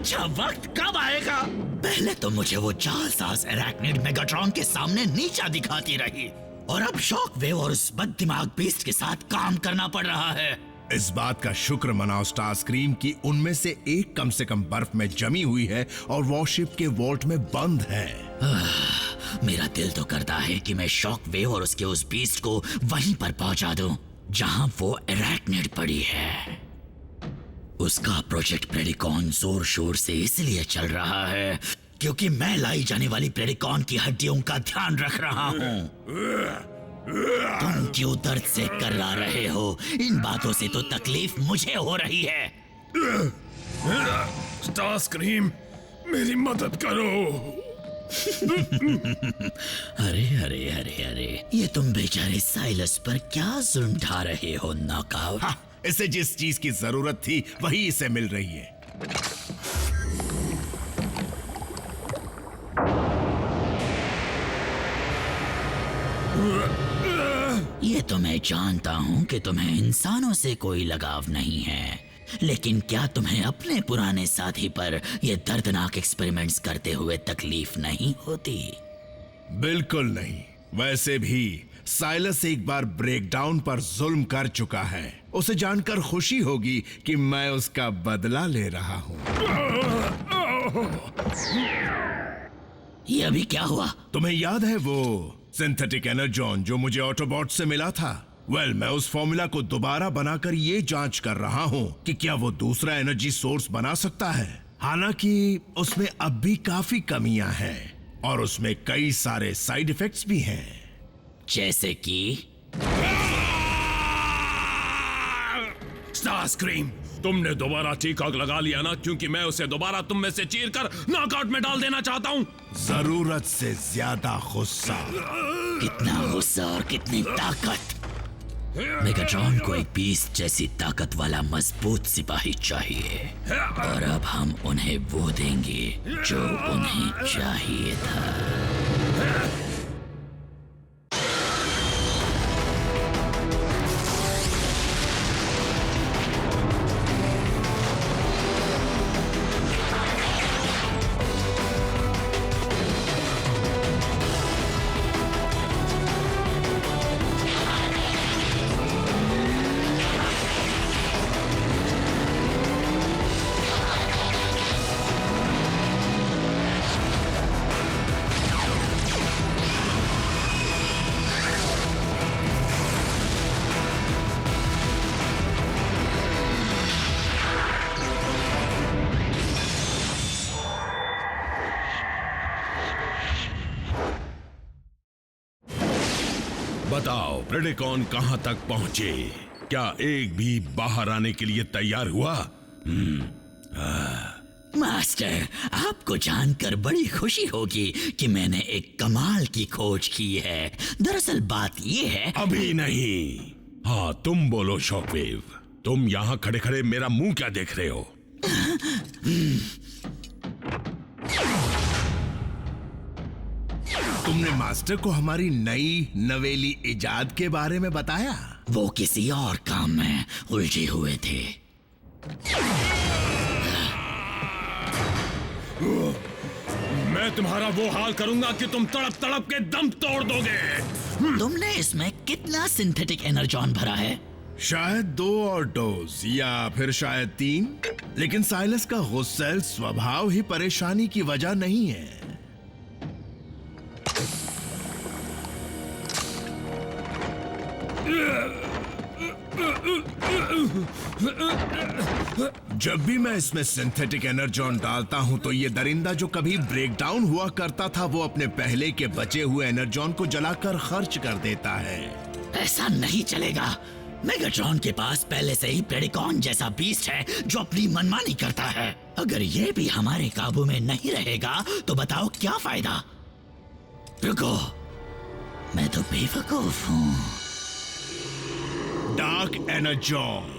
अच्छा वक्त कब आएगा? पहले तो मुझे वो जालसाज अरैक्निड मेगाट्रॉन के सामने नीचा दिखाती रही, और अब शॉक वेव और उस बददिमाग बीस्ट के साथ काम करना पड़ रहा है। इस बात का शुक्र मनाओ स्टारस्क्रीम कि उनमें से एक कम से कम बर्फ में जमी हुई है और वॉरशिप के वॉल्ट में बंद है। मेरा दिल तो करता है कि मैं शॉक वेव और उसके उस बीस्ट को वहीं पर पहुंचा दूं जहां वो अरैक्निड पड़ी है। उसका प्रोजेक्ट प्रेडिकॉन जोर शोर से इसलिए चल रहा है क्योंकि मैं लाई जाने वाली प्रेडिकॉन की हड्डियों का ध्यान रख रहा हूँ। तुम क्यों दर्द से कर्रा रहे हो? इन बातों से तो तकलीफ मुझे हो रही है। स्टारस्क्रीम, मेरी मदद करो। अरे अरे अरे अरे, ये तुम बेचारे साइलस पर क्या जुल्म ढा रहे हो नॉकआउट? इसे जिस चीज की जरूरत थी वही इसे मिल रही है। ये तो मैं जानता हूँ कि तुम्हें इंसानों से कोई लगाव नहीं है, लेकिन क्या तुम्हें अपने पुराने साथी पर ये दर्दनाक एक्सपेरिमेंट्स करते हुए तकलीफ नहीं होती? बिल्कुल नहीं। वैसे भी साइलस एक बार ब्रेकडाउन पर जुल्म कर चुका है। उसे जानकर खुशी होगी कि मैं उसका बदला ले रहा हूँ। ये अभी क्या हुआ? तुम्हें याद है वो सिंथेटिक एनर्जॉन जो मुझे ऑटोबॉट से मिला था? मैं उस फॉर्मूला को दोबारा बनाकर ये जांच कर रहा हूँ कि क्या वो दूसरा एनर्जी सोर्स बना सकता है। हालांकि उसमें अब भी काफी कमियां हैं और उसमें कई सारे साइड इफेक्ट्स भी हैं। जैसे कि स्टारस्क्रीम, तुमने दोबारा टीकॉक लगा लिया ना, क्योंकि मैं उसे दोबारा तुम में से चीरकर नॉकआउट में डाल देना चाहता हूँ। जरूरत से ज्यादा गुस्सा। कितना गुस्सा और कितनी ताकत! मेगाट्रॉन को एक बीस्ट जैसी ताकत वाला मजबूत सिपाही चाहिए, और अब हम उन्हें वो देंगे जो उन्हें चाहिए था। बताओ, प्रेडिकॉन कहां तक पहुंचे? क्या एक भी बाहर आने के लिए तैयार हुआ? मास्टर, आपको जानकर बड़ी खुशी होगी कि मैंने एक कमाल की खोज की है। दरअसल बात ये है। अभी नहीं। हाँ, तुम बोलो शॉकवेव। तुम यहाँ खड़े खड़े मेरा मुंह क्या देख रहे हो? तुमने मास्टर को हमारी नई नवेली इजाद के बारे में बताया? वो किसी और काम में उलझे हुए थे। मैं तुम्हारा वो हाल करूंगा कि तुम तड़प तड़प के दम तोड़ दोगे। तुमने इसमें कितना सिंथेटिक एनर्जॉन भरा है? शायद 2 और डोज, या फिर शायद 3। लेकिन साइलस का गुस्सैल स्वभाव ही परेशानी की वजह नहीं है। जब भी मैं इसमें सिंथेटिक एनर्जॉन डालता हूं तो ये दरिंदा जो कभी ब्रेकडाउन हुआ करता था वो अपने पहले के बचे हुए एनर्जॉन को जलाकर खर्च कर देता है। ऐसा नहीं चलेगा। मेगाट्रॉन के पास पहले से ही प्रेडिकॉन जैसा बीस्ट है जो अपनी मनमानी करता है। अगर ये भी हमारे काबू में नहीं रहेगा तो बताओ क्या फायदा? रुको, मैं तो बेवकूफ हूँ। डार्क एनर्जॉन,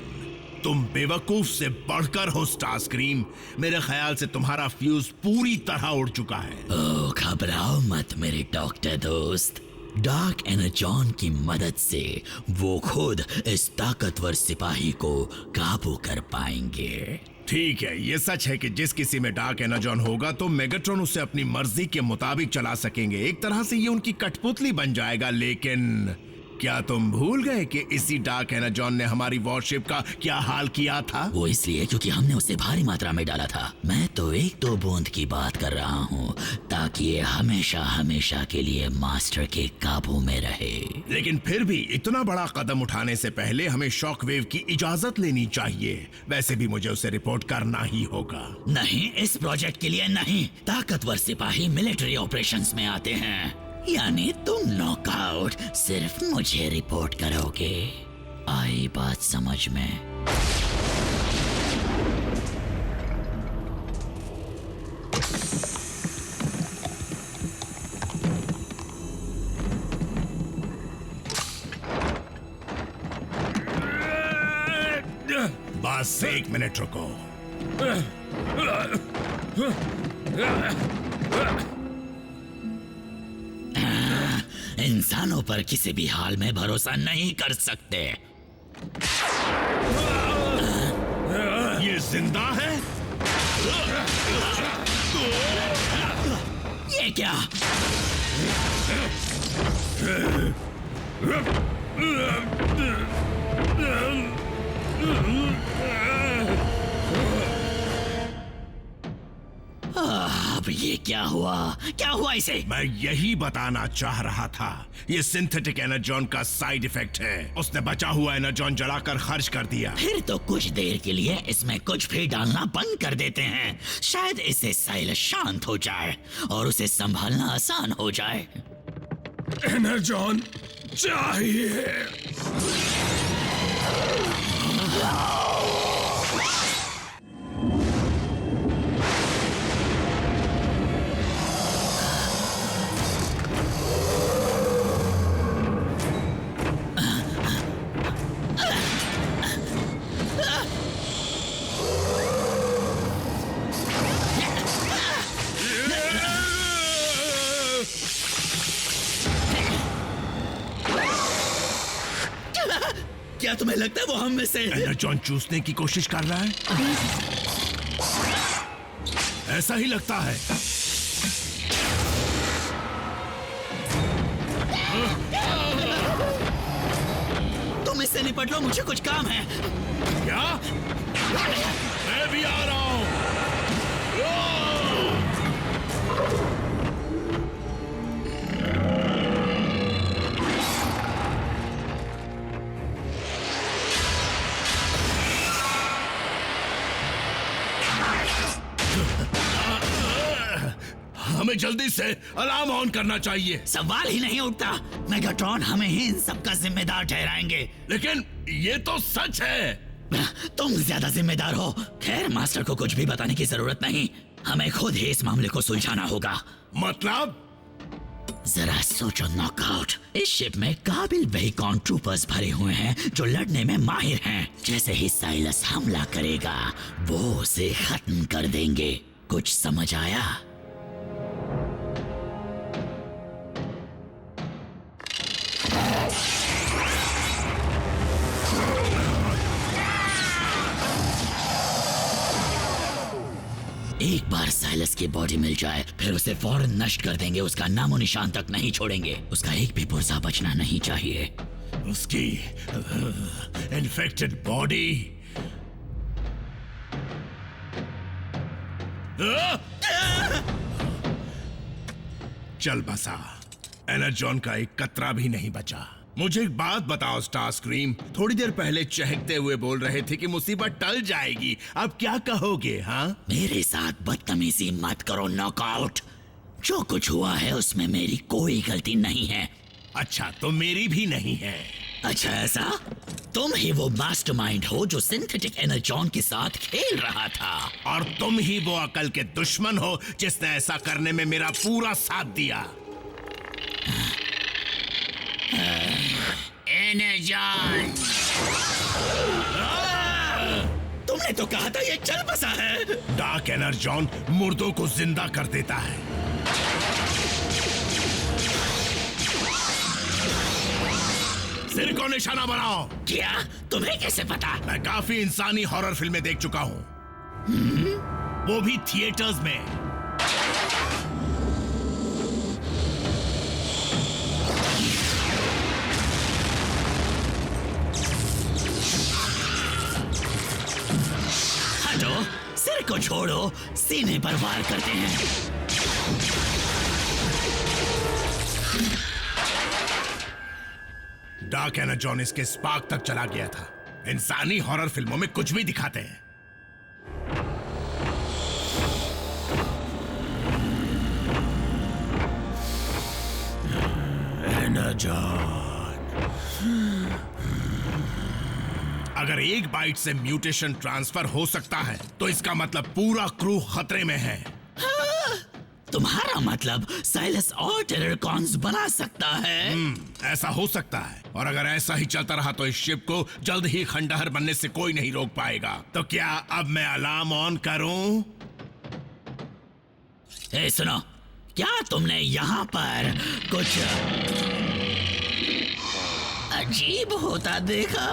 तुम बेवकूफ से बढ़कर हो स्टारस्क्रीम। मेरे ख्याल से तुम्हारा फ्यूज पूरी तरह उड़ चुका है। ओह, घबराओ मत मेरे डॉक्टर दोस्त। डार्क एनर्जॉन की मदद से वो खुद इस ताकतवर सिपाही को काबू कर पाएंगे। ठीक है, ये सच है कि जिस किसी में डार्क एनर्जॉन होगा तो मेगाट्रॉन उसे अपनी मर्जी के मुताबिक चला सकेंगे। एक तरह से ये उनकी कठपुतली बन जाएगा। लेकिन क्या तुम भूल गए कि इसी डार्क एनर्जॉन ने हमारी वॉरशिप का क्या हाल किया था? वो इसलिए क्योंकि हमने उसे भारी मात्रा में डाला था। मैं तो 1-2 बूंद की बात कर रहा हूँ, ताकि ये हमेशा हमेशा के लिए मास्टर के काबू में रहे। लेकिन फिर भी इतना बड़ा कदम उठाने से पहले हमें शॉक वेव की इजाजत लेनी चाहिए। वैसे भी मुझे उसे रिपोर्ट करना ही होगा। नहीं, इस प्रोजेक्ट के लिए नहीं। ताकतवर सिपाही मिलिट्री ऑपरेशंस में आते हैं। यानी तुम नॉकआउट सिर्फ मुझे रिपोर्ट करोगे। आई बात समझ में? बस 1 मिनट रुको। इंसानों पर किसी भी हाल में भरोसा नहीं कर सकते। ये जिंदा है? ये क्या? अब ये क्या हुआ? क्या हुआ इसे? मैं यही बताना चाह रहा था। ये सिंथेटिक एनर्जॉन का साइड इफेक्ट है। उसने बचा हुआ एनर्जॉन जलाकर खर्च कर दिया। फिर तो कुछ देर के लिए इसमें कुछ भी डालना बंद कर देते हैं। शायद इससे साइलस शांत हो जाए और उसे संभालना आसान हो जाए। एनर्जॉन चाहिए। क्या तुम्हें लगता है वो हम में से? एनर्जॉन चूसने की कोशिश कर रहा है? ऐसा ही लगता है। तुम इससे निपट लो, मुझे कुछ काम है। क्या? मैं भी आ रहा हूं। हमें जल्दी से अलार्म ऑन करना चाहिए। सवाल ही नहीं उठता। मेगाट्रॉन हमें ही इन सब का जिम्मेदार ठहराएंगे। लेकिन ये तो सच है। तुम ज्यादा जिम्मेदार हो। खैर, मास्टर को कुछ भी बताने की जरूरत नहीं। हमें खुद ही इस मामले को सुलझाना होगा। मतलब? जरा सोचो नॉकआउट। इस शिप में काबिल वेहिकॉन ट्रूपर्स भरे हुए हैं जो लड़ने में माहिर हैं। जैसे ही साइलस हमला करेगा, वो उसे खत्म कर देंगे। कुछ समझ आया? एक बार साइलस की बॉडी मिल जाए, फिर उसे फौरन नष्ट कर देंगे। उसका नामो निशान तक नहीं छोड़ेंगे। उसका एक भी पुर्जा बचना नहीं चाहिए। उसकी इन्फेक्टेड बॉडी। चल बसा। एनर्जॉन का एक कतरा भी नहीं बचा। मुझे एक बात बताओ स्टारस्क्रीम, थोड़ी देर पहले चहकते हुए बोल रहे थे कि मुसीबत टल जाएगी। अब क्या कहोगे? हाँ, मेरे साथ बदतमीजी मत करो नॉकआउट। जो कुछ हुआ है उसमें मेरी कोई गलती नहीं है। अच्छा, तो मेरी भी नहीं है। अच्छा, ऐसा? तुम ही वो मास्टरमाइंड हो जो सिंथेटिक एनर्जॉन के साथ खेल रहा था। और तुम ही वो अकल के दुश्मन हो जिसने ऐसा करने में मेरा पूरा साथ दिया। एनर्जॉन, तुमने तो कहा था ये चल बसा है। डार्क एनर्जॉन मुर्दों को जिंदा कर देता है। सिर को निशाना बनाओ। क्या? तुम्हें कैसे पता? मैं काफी इंसानी हॉरर फिल्में देख चुका हूँ। वो भी थिएटर्स में। हटो, सिर को छोड़ो, सीने पर वार करते हैं। डार्क एनर्जॉन इसके स्पार्क तक चला गया था। इंसानी हॉरर फिल्मों में कुछ भी दिखाते हैं। एनर्जॉन, अगर एक बाइट से म्यूटेशन ट्रांसफर हो सकता है तो इसका मतलब पूरा क्रू खतरे में है। तुम्हारा मतलब साइलस और टेररकॉन्स बना सकता है? ऐसा हो सकता है, और अगर ऐसा ही चलता रहा तो इस शिप को जल्द ही खंडहर बनने से कोई नहीं रोक पाएगा। तो क्या अब मैं अलार्म ऑन करूं? ए सुनो, क्या तुमने यहाँ पर कुछ अजीब होता देखा?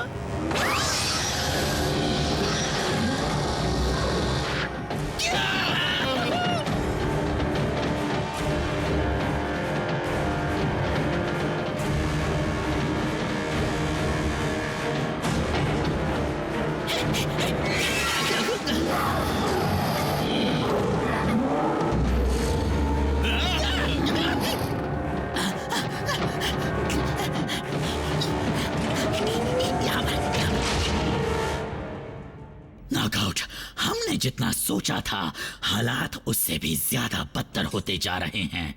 नॉकआउट, हमने जितना सोचा था हालात उससे भी ज्यादा बदतर होते जा रहे हैं।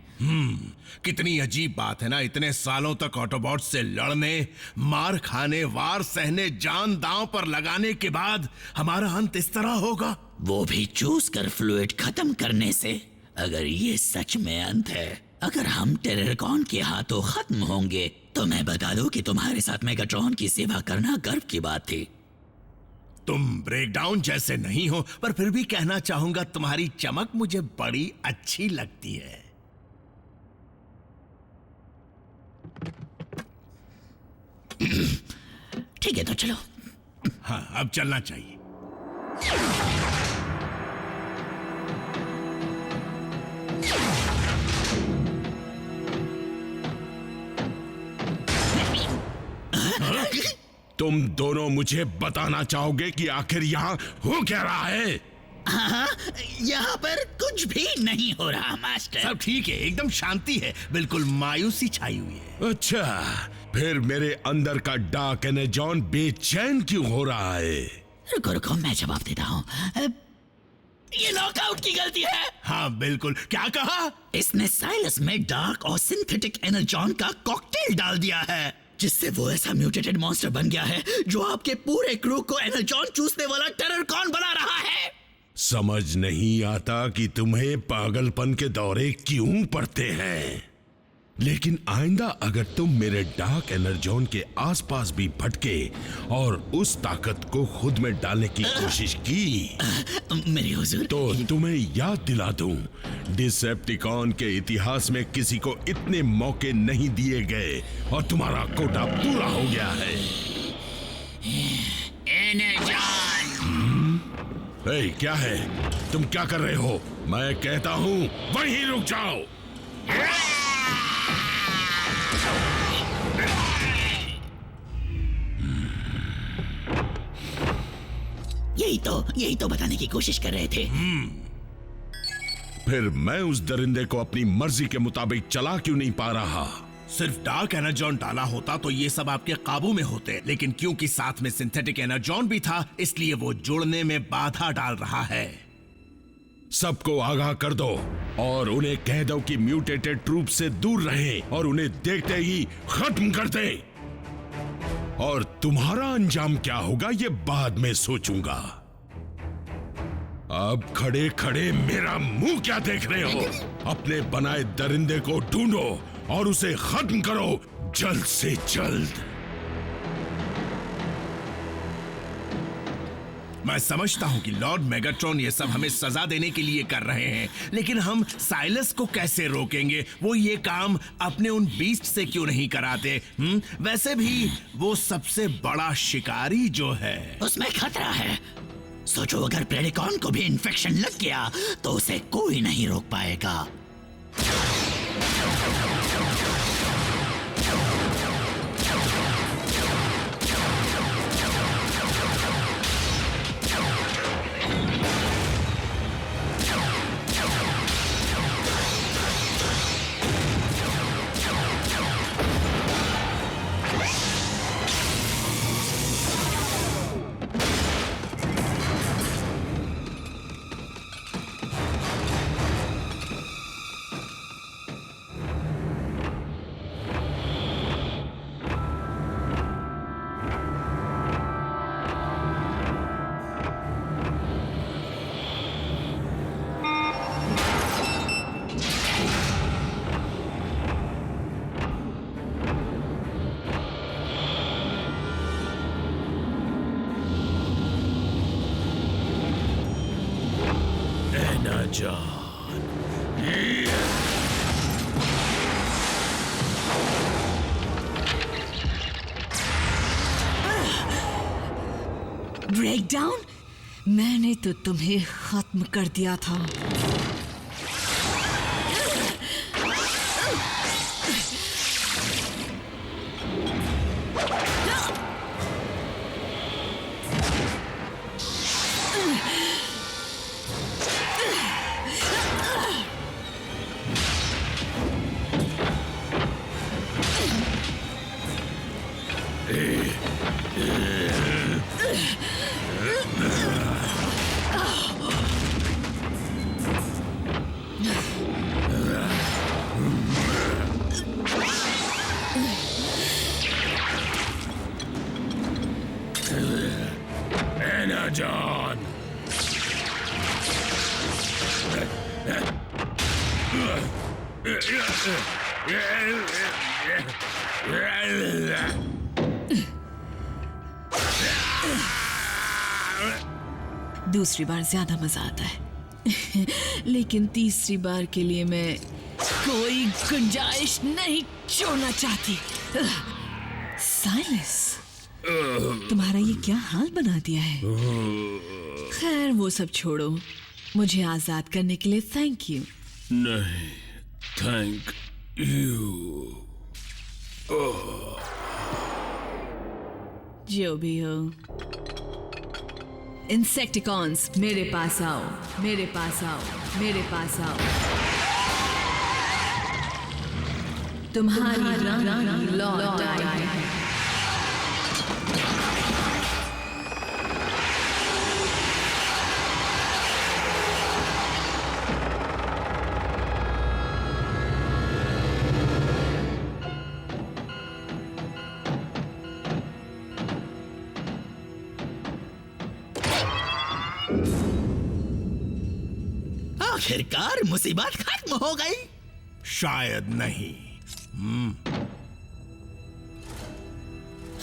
कितनी अजीब बात है ना, इतने सालों तक ऑटोबॉट से लड़ने, मार खाने, वार सहने, जान दांव पर लगाने के बाद हमारा अंत इस तरह होगा, वो भी चूस कर फ्लूइड खत्म करने से। अगर ये सच में अंत है, अगर हम टेररकॉन के हाथों खत्म होंगे, तो मैं बता दूं कि तुम्हारे साथ मेगाट्रॉन की सेवा करना गर्व की बात थी। तुम ब्रेकडाउन जैसे नहीं हो, पर फिर भी कहना चाहूंगा तुम्हारी चमक मुझे बड़ी अच्छी लगती है। ठीक है, तो चलो। हाँ, अब चलना चाहिए। तुम दोनों मुझे बताना चाहोगे कि आखिर यहाँ हो क्या रहा है? हाँ, यहाँ पर कुछ भी नहीं हो रहा मास्टर। सब ठीक है, एकदम शांति है, बिल्कुल मायूसी छाई हुई है। अच्छा, फिर मेरे अंदर का डार्क एनर्जॉन बेचैन क्यों हो रहा है? रुको रुको, मैं जवाब देता हूँ। ये नॉकआउट की गलती है। हाँ बिल्कुल। क्या कहा? इसने साइलस में डार्क और सिंथेटिक एनर्जॉन का कॉकटेल डाल दिया है, जिससे वो ऐसा म्यूटेटेड मॉन्स्टर बन गया है जो आपके पूरे क्रू को एनर्जॉन चूसने वाला टेररकॉन बना रहा है। समझ नहीं आता कि तुम्हें पागलपन के दौरे क्यों पड़ते हैं, लेकिन आइंदा अगर तुम मेरे डार्क एनर्जॉन के आसपास भी भटके और उस ताकत को खुद में डालने की कोशिश की, मेरे हुजूर, तो तुम्हें याद दिला दूं, डिसेप्टिकॉन के इतिहास में किसी को इतने मौके नहीं दिए गए और तुम्हारा कोटा पूरा हो गया है। ए, क्या है? तुम क्या कर रहे हो? मैं कहता हूं वहीं रुक जाओ। यही तो बताने की कोशिश कर रहे थे। फिर मैं उस दरिंदे को अपनी मर्जी के मुताबिक चला क्यों नहीं पा रहा? सिर्फ डार्क एनर्जॉन डाला होता तो ये सब आपके काबू में होते, लेकिन क्योंकि साथ में सिंथेटिक एनर्जॉन भी था, इसलिए वो जुड़ने में बाधा डाल रहा है। सबको आगाह कर दो और उन्हें कह दो कि म्यूटेटेड ट्रूप से दूर रहें और उन्हें देखते ही खत्म कर दे। और तुम्हारा अंजाम क्या होगा ये बाद में सोचूंगा। अब खड़े खड़े मेरा मुंह क्या देख रहे हो? अपने बनाए दरिंदे को ढूंढो और उसे खत्म करो जल्द से जल्द। मैं समझता हूं कि लॉर्ड मेगाट्रॉन ये सब हमें सजा देने के लिए कर रहे हैं, लेकिन हम साइलस को कैसे रोकेंगे? वो ये काम अपने उन बीस्ट से क्यों नहीं कराते? वैसे भी वो सबसे बड़ा शिकारी जो है। उसमें खतरा है। सोचो अगर प्रेडिकॉन को भी इन्फेक्शन लग गया तो उसे कोई नहीं रोक पाएगा। ब्रेकडाउन? मैंने तो तुम्हें खत्म कर दिया था। एनर्जॉन, दूसरी बार ज्यादा मजा आता है लेकिन तीसरी बार के लिए मैं कोई गुंजाइश नहीं छोड़ना चाहती। साइलस, तुम्हारा ये क्या हाल बना दिया है? खैर वो सब छोड़ो, मुझे आजाद करने के लिए थैंक यू। नहीं, थैंक यू। जो भी हो, इंसेक्टिकॉन्स मेरे पास आओ, मेरे पास आओ, मेरे पास आओ। तुम्हारी रानी लौट आई है। आखिरकार मुसीबत खत्म हो गई। शायद नहीं।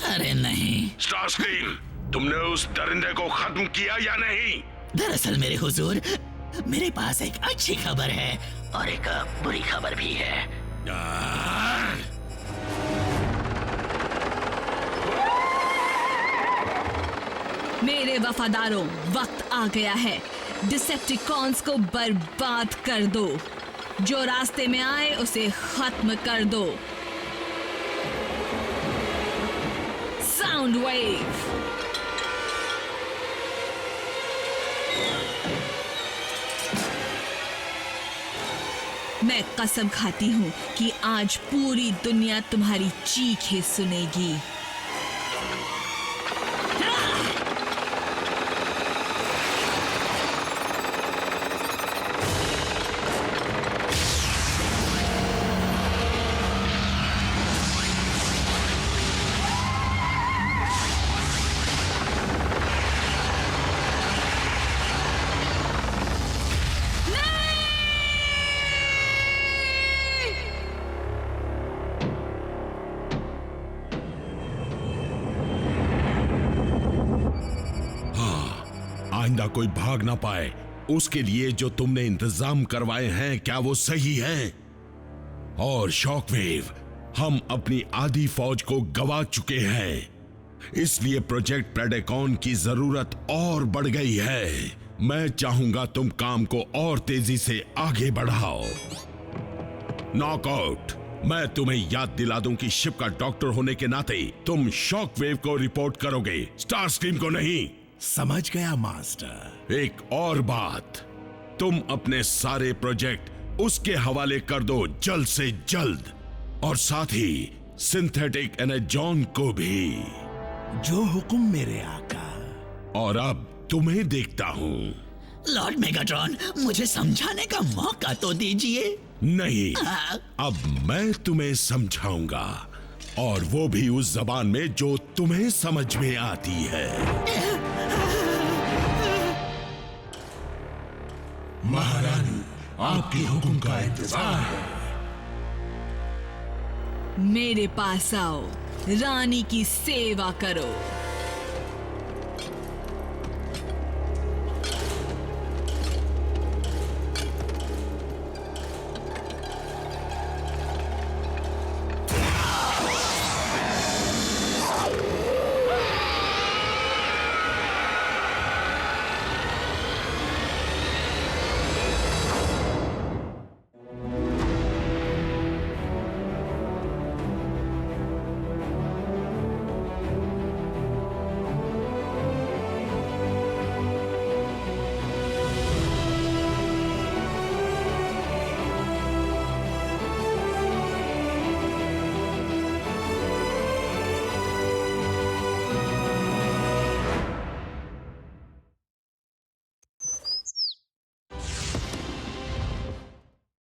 अरे नहीं। स्टारस्क्रीम, तुमने उस दरिंदे को खत्म किया या नहीं? दरअसल मेरे हुजूर, मेरे पास एक अच्छी खबर है और एक बुरी खबर भी है। मेरे वफादारों, वक्त आ गया है। डिसेप्टिकॉन्स को बर्बाद कर दो। जो रास्ते में आए उसे खत्म कर दो। Sound wave. मैं कसम खाती हूं कि आज पूरी दुनिया तुम्हारी चीखें सुनेगी। आइंदा कोई भाग ना पाए, उसके लिए जो तुमने इंतजाम करवाए हैं, क्या वो सही हैं? और शॉकवेव, हम अपनी आधी फौज को गवा चुके हैं। इसलिए प्रोजेक्ट प्रेडिकॉन की जरूरत और बढ़ गई है। मैं चाहूंगा तुम काम को और तेजी से आगे बढ़ाओ। नॉकआउट, मैं तुम्हें याद दिला दूं कि शिप का डॉक्टर होने के नाते तुम शॉकवेव को रिपोर्ट करोगे, स्टारस्क्रीम को नहीं। समझ गया मास्टर। एक और बात, तुम अपने सारे प्रोजेक्ट उसके हवाले कर दो जल्द से जल्द, और साथ ही सिंथेटिक एनर्जॉन को भी। जो हुक्म मेरे आका। और अब तुम्हें देखता हूं। लॉर्ड मेगाट्रॉन, मुझे समझाने का मौका तो दीजिए। नहीं, अब मैं तुम्हें समझाऊंगा, और वो भी उस जबान में जो तुम्हें समझ में आती है। महारानी, आपके हुक्म का इंतजार है। मेरे पास आओ, रानी की सेवा करो।